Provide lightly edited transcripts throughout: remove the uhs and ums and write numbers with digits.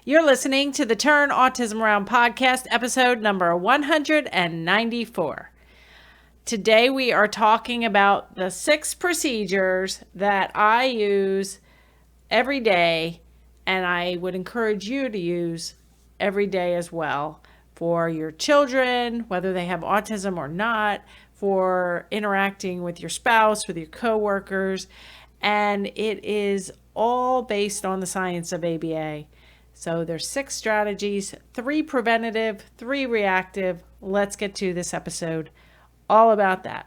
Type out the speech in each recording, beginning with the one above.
You're listening to the Turn Autism Around podcast, episode number 194. Today we are talking about the 6 procedures that I use every day, and I would encourage you to use every day as well for your children, whether they have autism or not, for interacting with your spouse, with your coworkers, and it is all based on the science of ABA. So there's 6 strategies, 3 preventative, 3 reactive. Let's get to this episode all about that.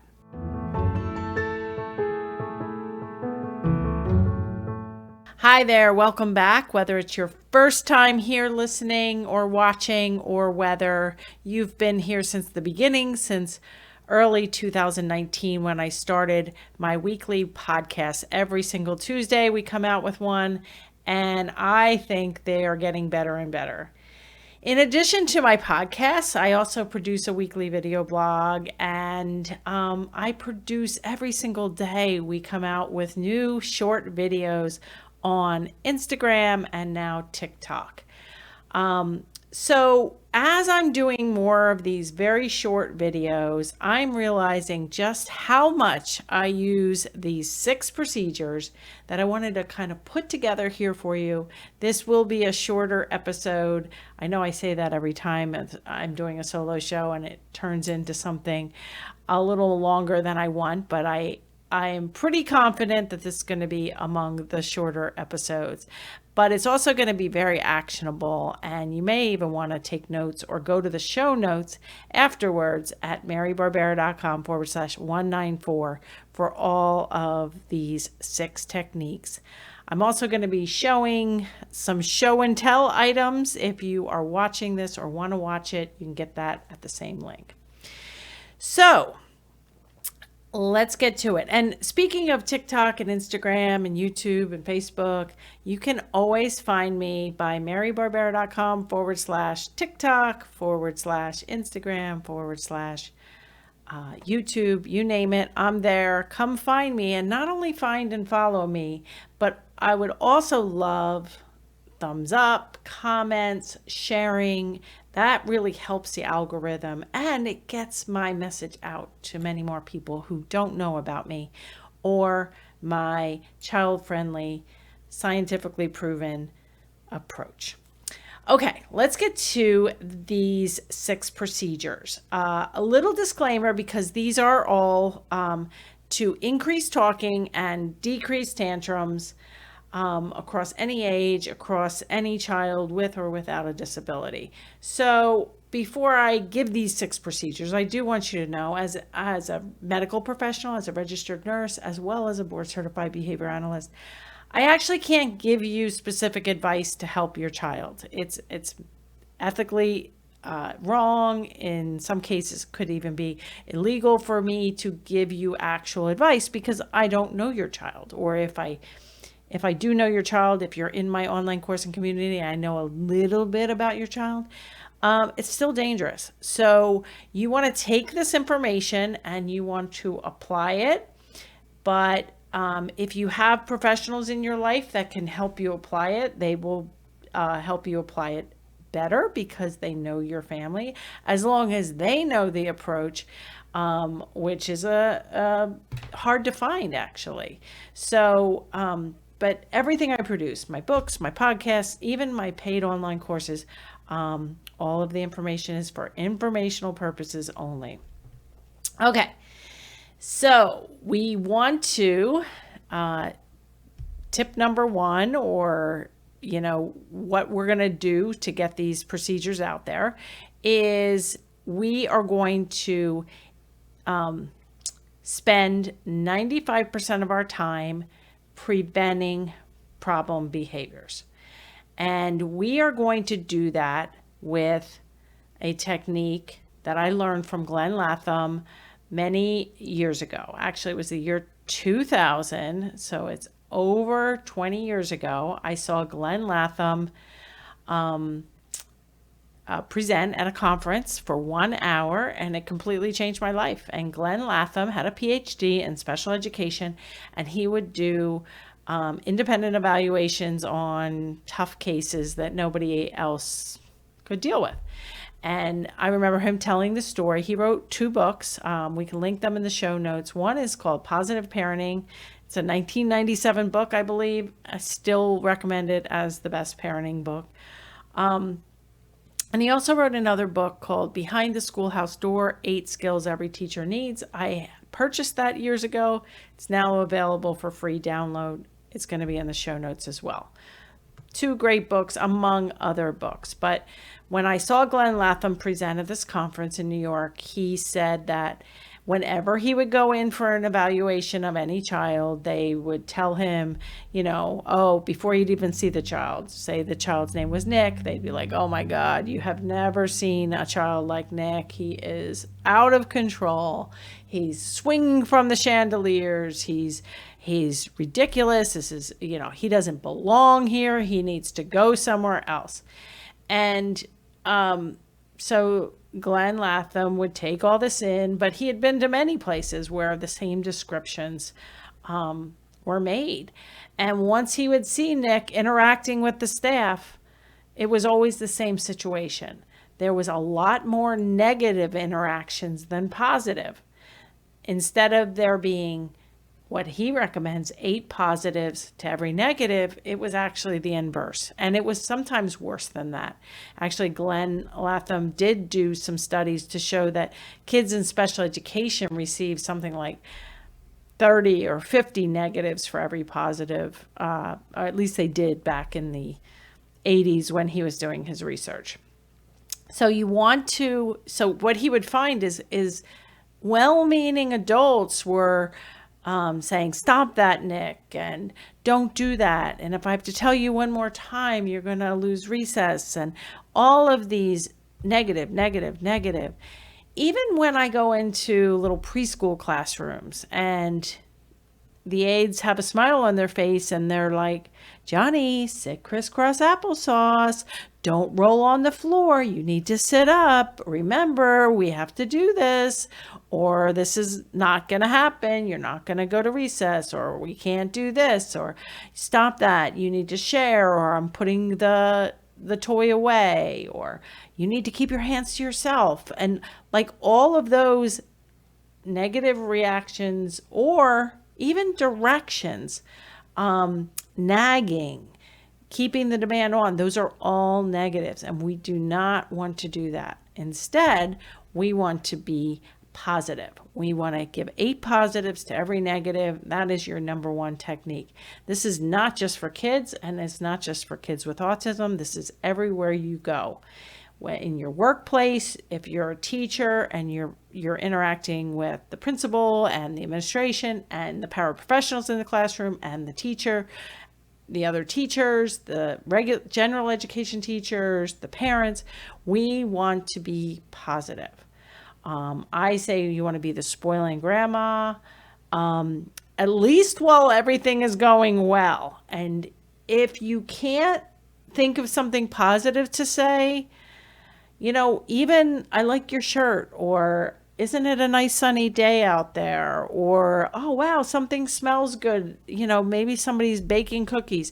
Hi there, welcome back. Whether it's your first time here listening or watching, or whether you've been here since the beginning, since early 2019 when I started my weekly podcast. Every single Tuesday we come out with one, and I think they are getting better and better. In addition to my podcasts, I also produce a weekly video blog, and I produce every single day. We come out with new short videos on Instagram and now TikTok. So as I'm doing more of these very short videos, I'm realizing just how much I use these 6 procedures that I wanted to kind of put together here for you. This will be a shorter episode. I know I say that every time I'm doing a solo show and it turns into something a little longer than I want, but I am pretty confident that this is going to be among the shorter episodes. But it's also going to be very actionable, and you may even want to take notes or go to the show notes afterwards at marybarbera.com/194 for all of these 6 techniques. I'm also going to be showing some show and tell items. If you are watching this or want to watch it, you can get that at the same link. So let's get to it. And speaking of TikTok and Instagram and YouTube and Facebook, you can always find me by marybarbera.com/TikTok/Instagram/ YouTube, you name it, I'm there. Come find me, and not only find and follow me, but I would also love thumbs up, comments, sharing. That really helps the algorithm, and it gets my message out to many more people who don't know about me or my child-friendly, scientifically proven approach. Okay, let's get to these 6 procedures. A little disclaimer, because these are all to increase talking and decrease tantrums across any age, across any child with or without a disability. So before I give these 6 procedures, I do want you to know, as a medical professional, as a registered nurse, as well as a board certified behavior analyst, I actually can't give you specific advice to help your child. It's ethically wrong. In some cases, could even be illegal for me to give you actual advice because I don't know your child. Or if I do know your child, if you're in my online course and community, I know a little bit about your child, it's still dangerous. So you want to take this information and you want to apply it. But if you have professionals in your life that can help you apply it, they will help you apply it better because they know your family, as long as they know the approach, which is hard to find, actually. So, but everything I produce, my books, my podcasts, even my paid online courses, all of the information is for informational purposes only. Okay, so we want to, tip number 1, or, what we're going to do to get these procedures out there, is we are going to spend 95% of our time preventing problem behaviors. And we are going to do that with a technique that I learned from Glenn Latham many years ago. Actually, it was the year 2000, so it's over 20 years ago. I saw Glenn Latham present at a conference for 1 hour, and it completely changed my life. And Glenn Latham had a PhD in special education, and he would do independent evaluations on tough cases that nobody else could deal with. And I remember him telling the story. He wrote 2 books. We can link them in the show notes. One is called Positive Parenting. It's a 1997 book, I believe. I still recommend it as the best parenting book. And he also wrote another book called Behind the Schoolhouse Door, 8 Skills Every Teacher Needs. I purchased that years ago. It's now available for free download. It's going to be in the show notes as well. 2 great books among other books. But when I saw Glenn Latham present at this conference in New York, he said that whenever he would go in for an evaluation of any child, they would tell him, before you'd even see the child, say the child's name was Nick, they'd be like, oh my God, you have never seen a child like Nick. He is out of control. He's swinging from the chandeliers. He's ridiculous. This is, he doesn't belong here. He needs to go somewhere else. And so Glenn Latham would take all this in, but he had been to many places where the same descriptions were made. And once he would see Nick interacting with the staff, it was always the same situation. There was a lot more negative interactions than positive. Instead of there being what he recommends, 8 positives to every negative, it was actually the inverse. And it was sometimes worse than that. Actually, Glenn Latham did do some studies to show that kids in special education receive something like 30 or 50 negatives for every positive, or at least they did back in the 80s when he was doing his research. So what he would find is well-meaning adults were saying, stop that, Nick, and don't do that. And if I have to tell you one more time, you're going to lose recess, and all of these negative. Even when I go into little preschool classrooms and the aides have a smile on their face and they're like, Johnny, sit crisscross applesauce. Don't roll on the floor. You need to sit up. Remember, we have to do this, or this is not going to happen. You're not going to go to recess, or we can't do this, or stop that. You need to share, or I'm putting the toy away, or you need to keep your hands to yourself. And like all of those negative reactions or even directions, nagging, keeping the demand on, those are all negatives, and we do not want to do that. Instead, we want to be positive. We want to give 8 positives to every negative. That is your number 1 technique. This is not just for kids, and it's not just for kids with autism. This is everywhere you go. In your workplace, if you're a teacher and you're interacting with the principal and the administration and the paraprofessionals in the classroom and the teacher, the other teachers, the general education teachers, the parents, we want to be positive. I say you want to be the spoiling grandma, at least while everything is going well. And if you can't think of something positive to say, even I like your shirt, or isn't it a nice sunny day out there? Or, oh, wow, something smells good. Maybe somebody's baking cookies.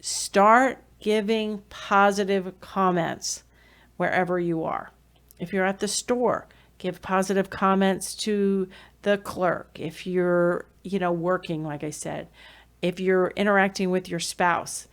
Start giving positive comments wherever you are. If you're at the store, give positive comments to the clerk. If you're, working, like I said, if you're interacting with your spouse,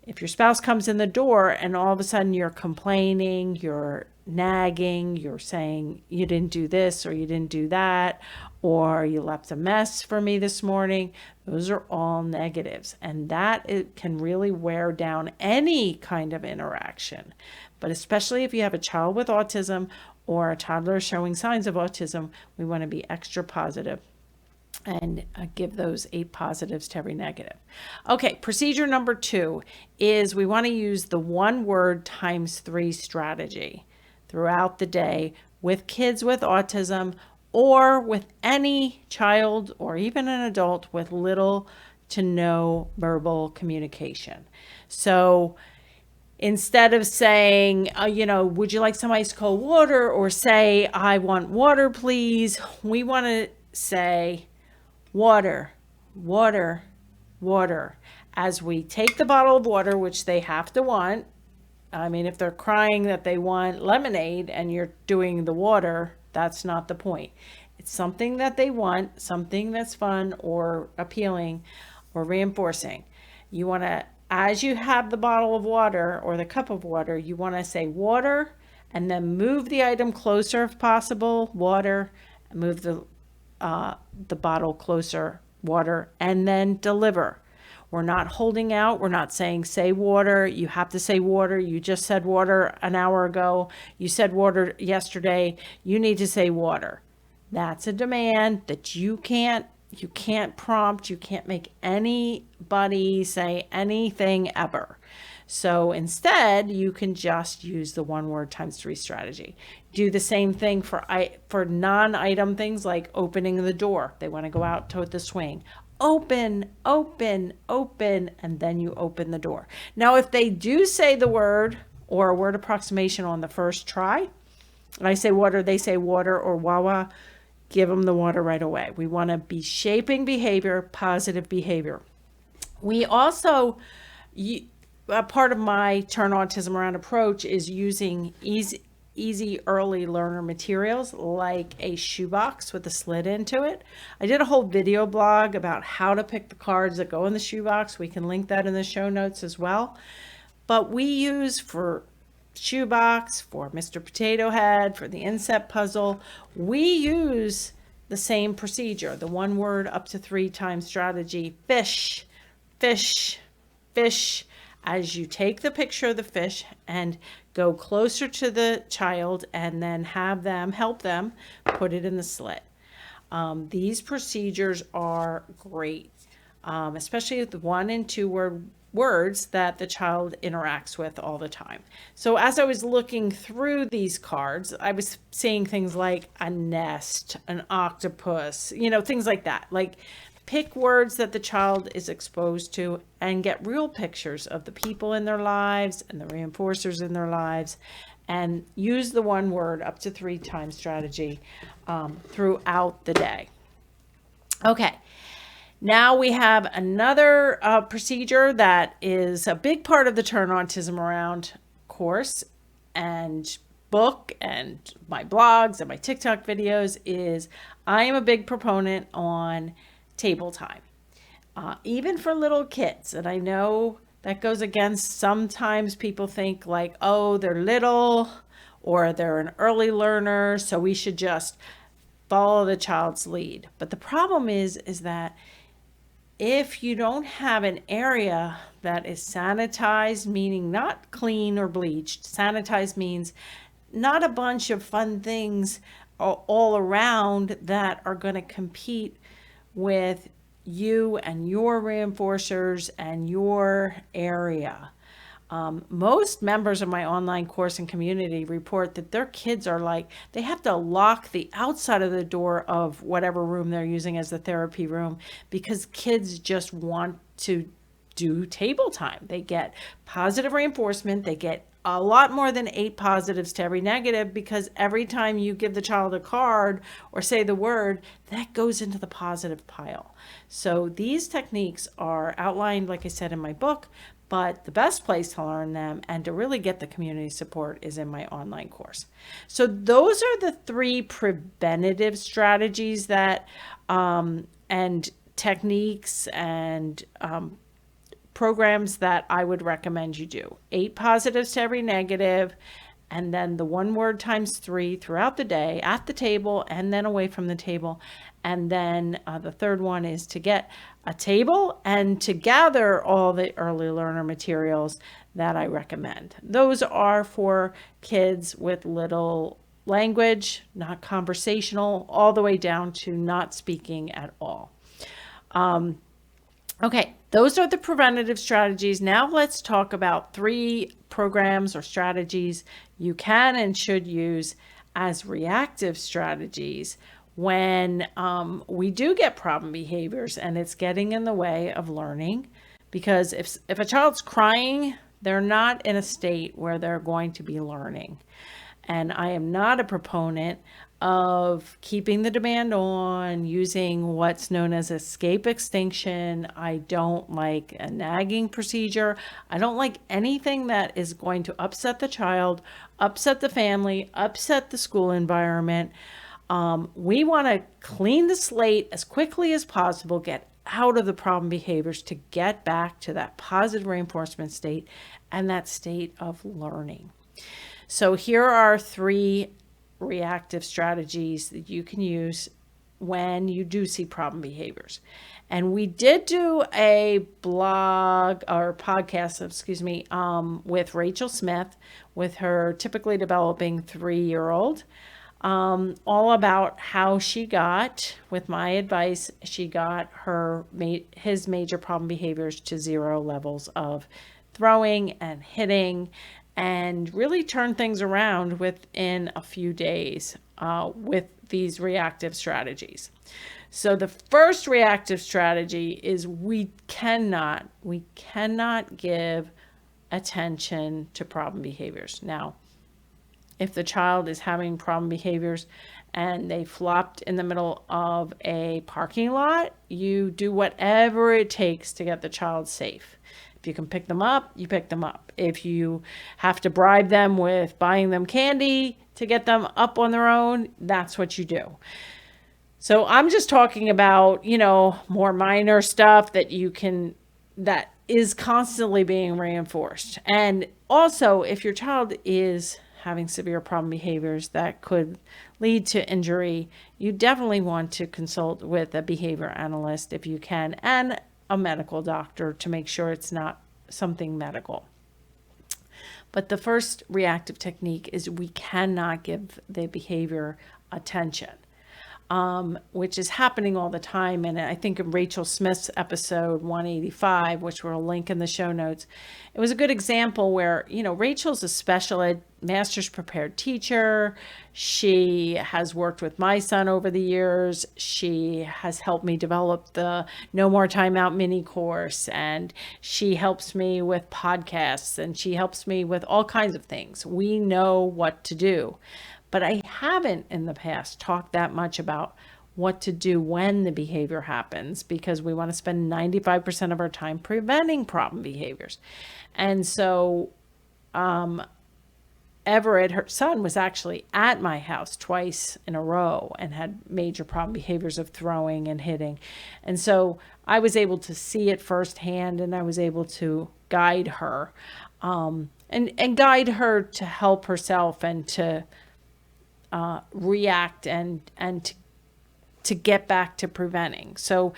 if your spouse comes in the door and all of a sudden you're complaining, you're nagging, you're saying you didn't do this or you didn't do that, or you left a mess for me this morning, those are all negatives. And that it can really wear down any kind of interaction. But especially if you have a child with autism or a toddler showing signs of autism, we want to be extra positive and give those 8 positives to every negative. Okay, procedure number 2 is we want to use the 1 word times 3 strategy throughout the day with kids with autism or with any child or even an adult with little to no verbal communication. So instead of saying, would you like some ice cold water, or say, I want water, please, we want to say, water, water, water. As we take the bottle of water, which they have to want, I mean, if they're crying that they want lemonade and you're doing the water, that's not the point. It's something that they want, something that's fun or appealing or reinforcing. You want to, as you have the bottle of water or the cup of water, you want to say water and then move the item closer if possible, water, move the bottle closer, water, and then deliver. We're not holding out. We're not saying, say water. You have to say water. You just said water an hour ago. You said water yesterday. You need to say water. That's a demand that you can't prompt. You can't make anybody say anything ever. So instead, you can just use the 1 word times 3 strategy. Do the same thing for non-item things like opening the door. They want to go out to the swing. Open, open, open, and then you open the door. Now, if they do say the word or a word approximation on the first try, I say water, they say water or wawa, give them the water right away. We want to be shaping behavior, positive behavior. We also, a part of my Turn Autism Around approach is using easy early learner materials like a shoebox with a slit into it. I did a whole video blog about how to pick the cards that go in the shoebox. We can link that in the show notes as well. But we use for shoebox, for Mr. Potato Head, for the inset puzzle, we use the same procedure, the 1 word up to 3 times strategy. Fish, fish, fish. As you take the picture of the fish and go closer to the child and then have them, help them put it in the slit. These procedures are great, especially with the 1 and 2 words that the child interacts with all the time. So as I was looking through these cards, I was seeing things like a nest, an octopus, things like that. Like, pick words that the child is exposed to and get real pictures of the people in their lives and the reinforcers in their lives, and use the 1 word up to 3 times strategy throughout the day. Okay, now we have another procedure that is a big part of the Turn Autism Around course and book and my blogs and my TikTok videos. Is I am a big proponent on table time, even for little kids. And I know that goes against, sometimes people think like, oh, they're little or they're an early learner, so we should just follow the child's lead. But the problem is that if you don't have an area that is sanitized, meaning not clean or bleached, sanitized means not a bunch of fun things all around that are going to compete with you and your reinforcers and your area. Most members of my online course and community report that their kids are like, they have to lock the outside of the door of whatever room they're using as the therapy room because kids just want to do table time. They get positive reinforcement. They get a lot more than 8 positives to every negative, because every time you give the child a card or say the word, that goes into the positive pile. So these techniques are outlined, like I said, in my book, but the best place to learn them and to really get the community support is in my online course. So those are the 3 preventative strategies that and techniques and programs that I would recommend you do. 8 positives to every negative, and then the 1 word times 3 throughout the day at the table and then away from the table. And then the 3rd one is to get a table and to gather all the early learner materials that I recommend. Those are for kids with little language, not conversational, all the way down to not speaking at all. Okay, those are the preventative strategies. Now let's talk about 3 programs or strategies you can and should use as reactive strategies when we do get problem behaviors and it's getting in the way of learning. Because if a child's crying, they're not in a state where they're going to be learning. And I am not a proponent of keeping the demand on, using what's known as escape extinction. I don't like a nagging procedure. I don't like anything that is going to upset the child, upset the family, upset the school environment. We want to clean the slate as quickly as possible, get out of the problem behaviors to get back to that positive reinforcement state and that state of learning. So here are 3 reactive strategies that you can use when you do see problem behaviors. And we did do a blog or podcast, with Rachel Smith with her typically developing 3-year-old, all about how she got, with my advice, she got his major problem behaviors to 0 levels of throwing and hitting, and really turn things around within a few days with these reactive strategies. So the first reactive strategy is we cannot give attention to problem behaviors. Now, if the child is having problem behaviors and they flopped in the middle of a parking lot, you do whatever it takes to get the child safe. If you can pick them up, you pick them up. If you have to bribe them with buying them candy to get them up on their own, that's what you do. So I'm just talking about, more minor stuff that is constantly being reinforced. And also, if your child is having severe problem behaviors that could lead to injury, you definitely want to consult with a behavior analyst if you can, and a medical doctor to make sure it's not something medical. But the first reactive technique is we cannot give the behavior attention, which is happening all the time. And I think in Rachel Smith's episode 185, which we'll link in the show notes, it was a good example where, Rachel's a special ed master's prepared teacher. She has worked with my son over the years. She has helped me develop the No More Timeout mini course, and she helps me with podcasts, and she helps me with all kinds of things. We know what to do. But I haven't in the past talked that much about what to do when the behavior happens, because we want to spend 95% of our time preventing problem behaviors. And so Everett, her son, was actually at my house twice in a row and had major problem behaviors of throwing and hitting. And so I was able to see it firsthand, and I was able to guide her and guide her to help herself and to react and to get back to preventing. So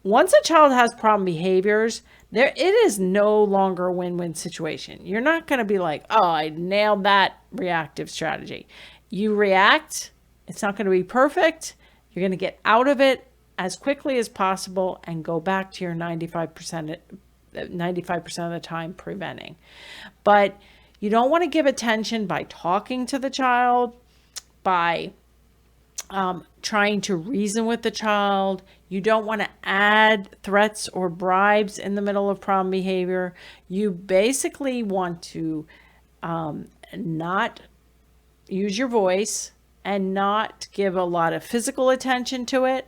once a child has problem behaviors, it is no longer a win-win situation. You're not going to be like, oh, I nailed that reactive strategy. You react. It's not going to be perfect. You're going to get out of it as quickly as possible and go back to your 95% of the time preventing. But you don't want to give attention by talking to the child, by trying to reason with the child. You don't want to add threats or bribes in the middle of problem behavior. You basically want to not use your voice and not give a lot of physical attention to it.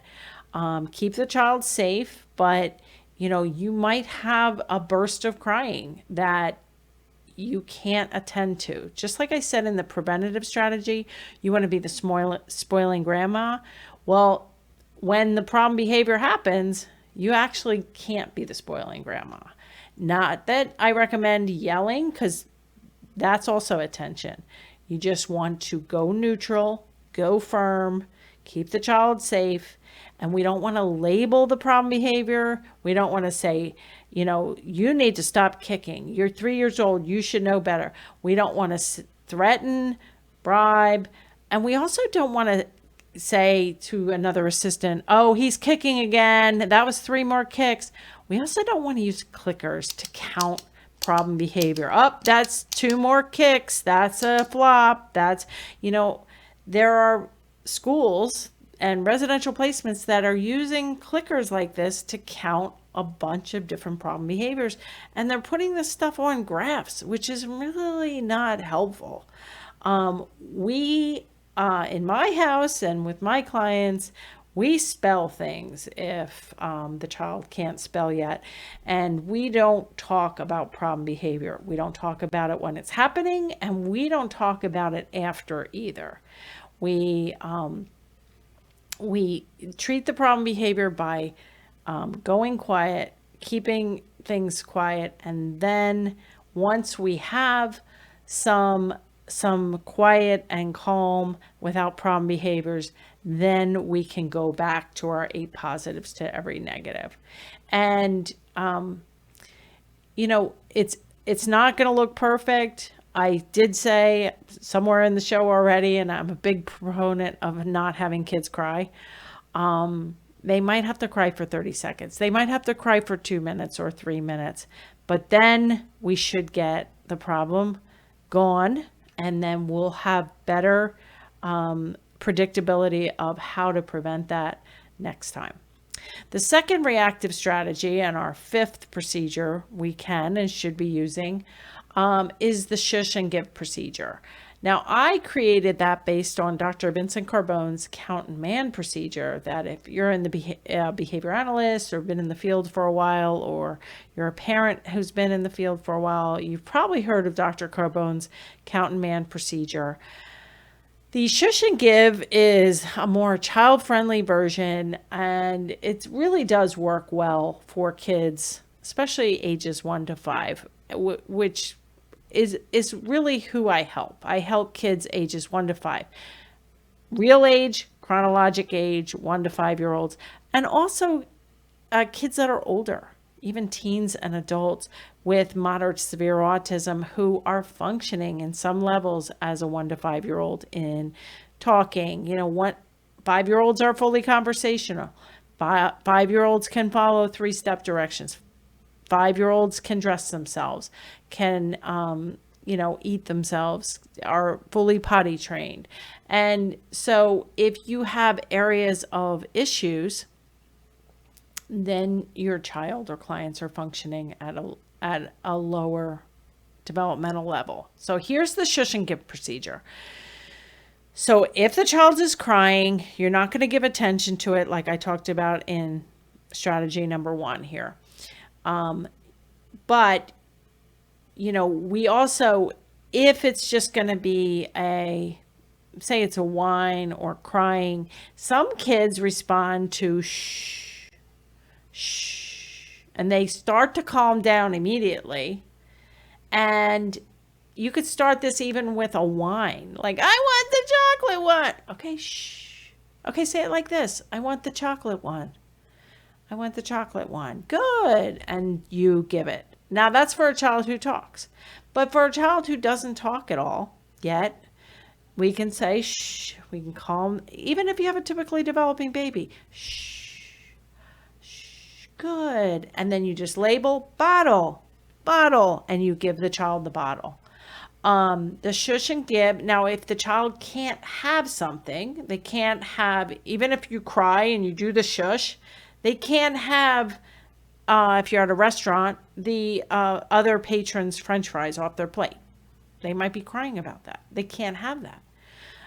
Keep the child safe, but you might have a burst of crying that you can't attend to. Just like I said in the preventative strategy, you want to be the spoiling grandma. Well, when the problem behavior happens, you actually can't be the spoiling grandma. Not that I recommend yelling, because that's also attention. You just want to go neutral, go firm, keep the child safe. And we don't want to label the problem behavior. We don't want to say, you need to stop kicking. You're 3 years old. You should know better. We don't want to threaten, bribe. And we also don't want to say to another assistant, oh, he's kicking again. That was 3 more kicks. We also don't want to use clickers to count problem behavior. Oh, that's 2 more kicks. That's a flop. There are schools and residential placements that are using clickers like this to count a bunch of different problem behaviors. And they're putting this stuff on graphs, which is really not helpful. We, in my house and with my clients, we spell things if the child can't spell yet. And we don't talk about problem behavior. We don't talk about it when it's happening, and we don't talk about it after either. We treat the problem behavior by going quiet, keeping things quiet, and then once we have some quiet and calm without problem behaviors, then we can go back to our 8 positives to every negative. And it's not going to look perfect. I did say somewhere in the show already, and I'm a big proponent of not having kids cry. They might have to cry for 30 seconds. They might have to cry for 2 minutes or 3 minutes, but then we should get the problem gone, and then we'll have better predictability of how to prevent that next time. The second reactive strategy, and our 5th procedure we can and should be using, is the shush and give procedure. Now, I created that based on Dr. Vincent Carbone's Count and Man procedure, that if you're in the behavior analyst or been in the field for a while, or you're a parent who's been in the field for a while, you've probably heard of Dr. Carbone's Count and Man procedure. The Shush and Give is a more child-friendly version, and it really does work well for kids, especially ages 1 to 5, which is really who I help. I help kids ages 1 to 5. Real age, chronologic age, 1 to 5-year-olds, and also kids that are older, even teens and adults with moderate to severe autism who are functioning in some levels as a 1 to 5-year-old in talking. 5-year-olds are fully conversational. 5-year-olds can follow 3-step directions. 5-year-olds can dress themselves, can, eat themselves, are fully potty trained. And so if you have areas of issues, then your child or clients are functioning at a lower developmental level. So here's the shush and give procedure. So if the child is crying, you're not going to give attention to it like I talked about in strategy number 1 here. But, we also, if it's just going to be say it's a whine or crying, some kids respond to shh, shh, and they start to calm down immediately. And you could start this even with a whine, like, I want the chocolate one. Okay, shh. Okay, say it like this. I want the chocolate one. I want the chocolate one. Good. And you give it. Now that's for a child who talks. But for a child who doesn't talk at all yet, we can say shh. We can calm, even if you have a typically developing baby. Shh. Shh. Good. And then you just label bottle, and you give the child the bottle. The shush and give. Now, if the child can't have something, they can't have, even if you cry and you do the shush, they can't have, if you're at a restaurant, the other patrons' French fries off their plate. They might be crying about that. They can't have that.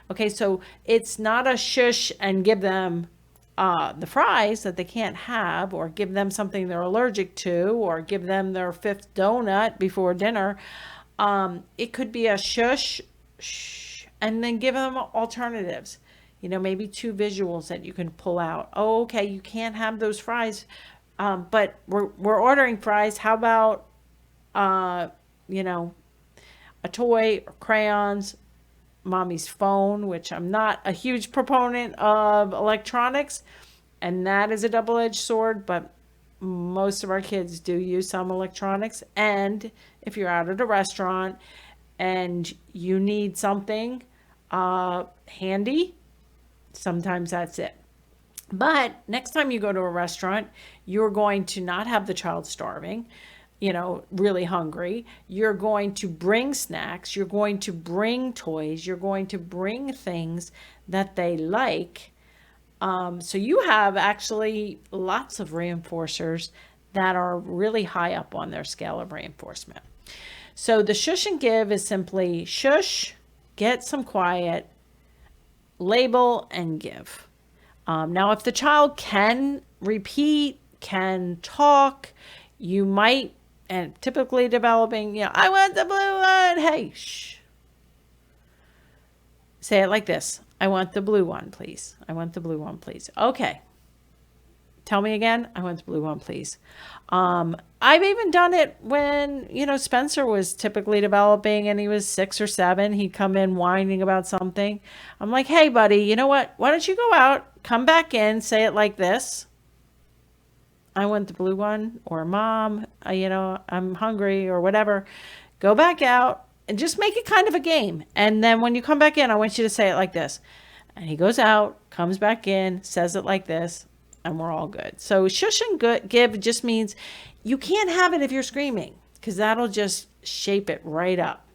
Okay, so it's not a shush and give them the fries that they can't have, or give them something they're allergic to, or give them their 5th donut before dinner. It could be a shush, shh, and then give them alternatives. Maybe 2 visuals that you can pull out. Oh, okay, you can't have those fries, but we're ordering fries. How about, a toy or crayons, mommy's phone, which I'm not a huge proponent of electronics, and that is a double-edged sword, but most of our kids do use some electronics. And if you're out at a restaurant and you need something handy, sometimes that's it. But next time you go to a restaurant, you're going to not have the child starving, really hungry. You're going to bring snacks. You're going to bring toys. You're going to bring things that they like. So you have actually lots of reinforcers that are really high up on their scale of reinforcement. So the shush and give is simply shush, get some quiet, label, and give. Now, if the child can repeat, can talk, you might, and typically developing, I want the blue one. Hey, shh. Say it like this. I want the blue one, please. I want the blue one, please. Okay. Tell me again. I want the blue one, please. I've even done it when, Spencer was typically developing and he was 6 or 7. He'd come in whining about something. I'm like, hey, buddy, you know what? Why don't you go out, come back in, say it like this. I want the blue one, or mom, I'm hungry, or whatever. Go back out and just make it kind of a game. And then when you come back in, I want you to say it like this. And he goes out, comes back in, says it like this, and we're all good. So shush and give just means you can't have it if you're screaming, because that'll just shape it right up.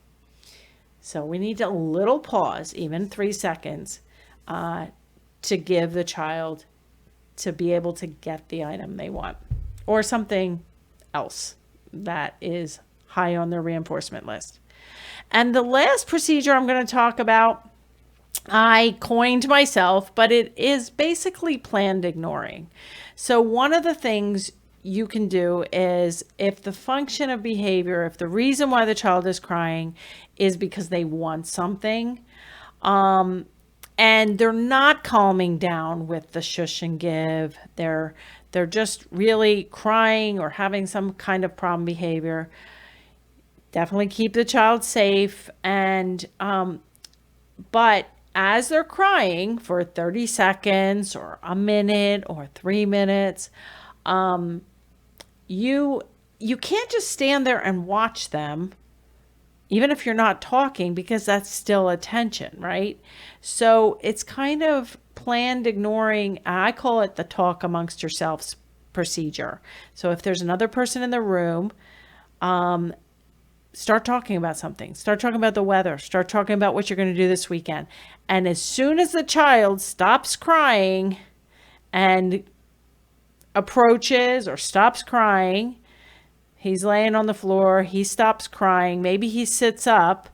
So we need a little pause, even 3 seconds, to give the child to be able to get the item they want, or something else that is high on their reinforcement list. And the last procedure I'm going to talk about, I coined myself, but it is basically planned ignoring. So one of the things you can do is, if the function of behavior, if the reason why the child is crying is because they want something, and they're not calming down with the shush and give, they're just really crying or having some kind of problem behavior, definitely keep the child safe. And but as they're crying for 30 seconds or a minute or 3 minutes, you can't just stand there and watch them, even if you're not talking, because that's still attention, right? So it's kind of planned ignoring. I call it the talk amongst yourselves procedure. So if there's another person in the room, start talking about something. Start talking about the weather. Start talking about what you're going to do this weekend. And as soon as the child stops crying and approaches or stops crying, he's laying on the floor, he stops crying, maybe he sits up,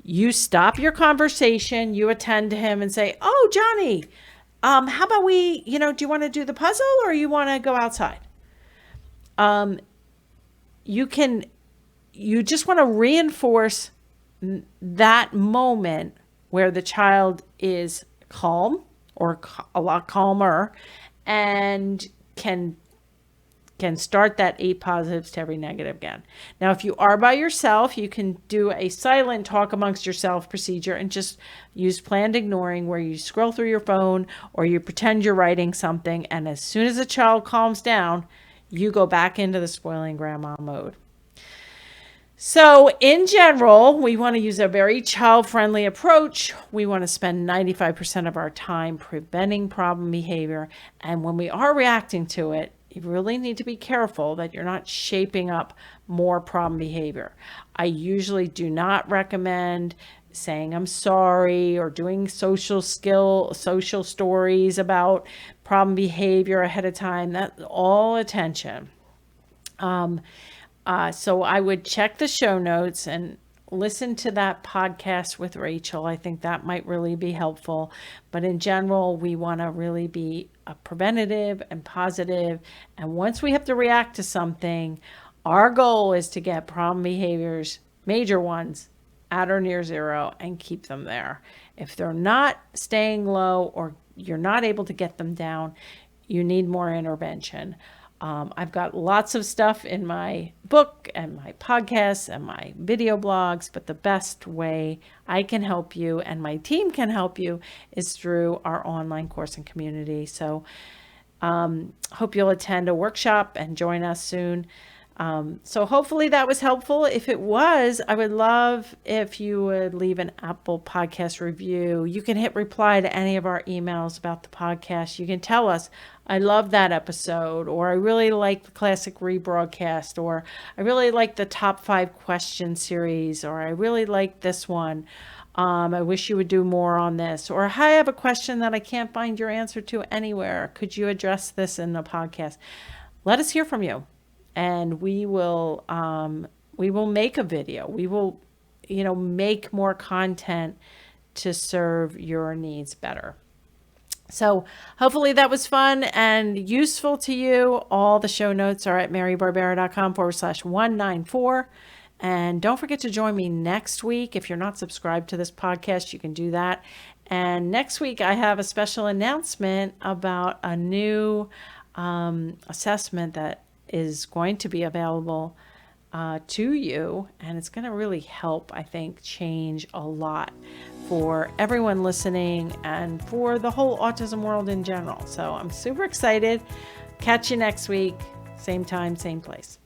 you stop your conversation, you attend to him and say, oh, Johnny, how about we, do you want to do the puzzle or you want to go outside? You just want to reinforce that moment where the child is calm or a lot calmer and can start that 8 positives to every negative again. Now, if you are by yourself, you can do a silent talk amongst yourself procedure and just use planned ignoring, where you scroll through your phone or you pretend you're writing something. And as soon as the child calms down, you go back into the spoiling grandma mode. So in general, we want to use a very child-friendly approach. We want to spend 95% of our time preventing problem behavior. And when we are reacting to it, you really need to be careful that you're not shaping up more problem behavior. I usually do not recommend saying I'm sorry or doing social stories about problem behavior ahead of time. That's all attention. So I would check the show notes and listen to that podcast with Rachel. I think that might really be helpful. But in general, we want to really be preventative and positive. And once we have to react to something, our goal is to get problem behaviors, major ones, at or near zero and keep them there. If they're not staying low or you're not able to get them down, you need more intervention. I've got lots of stuff in my book and my podcasts and my video blogs, but the best way I can help you and my team can help you is through our online course and community. So hope you'll attend a workshop and join us soon. So hopefully that was helpful. If it was, I would love if you would leave an Apple Podcast review. You can hit reply to any of our emails about the podcast. You can tell us, I love that episode, or I really like the classic rebroadcast, or I really like the top 5 question series, or I really like this one. I wish you would do more on this, or I have a question that I can't find your answer to anywhere. Could you address this in the podcast? Let us hear from you. And we will make a video. We will make more content to serve your needs better. So hopefully that was fun and useful to you. All the show notes are at marybarbera.com/194. And don't forget to join me next week. If you're not subscribed to this podcast, you can do that. And next week, I have a special announcement about a new assessment that is going to be available to you. And it's going to really help, I think, change a lot for everyone listening and for the whole autism world in general. So I'm super excited. Catch you next week. Same time, same place.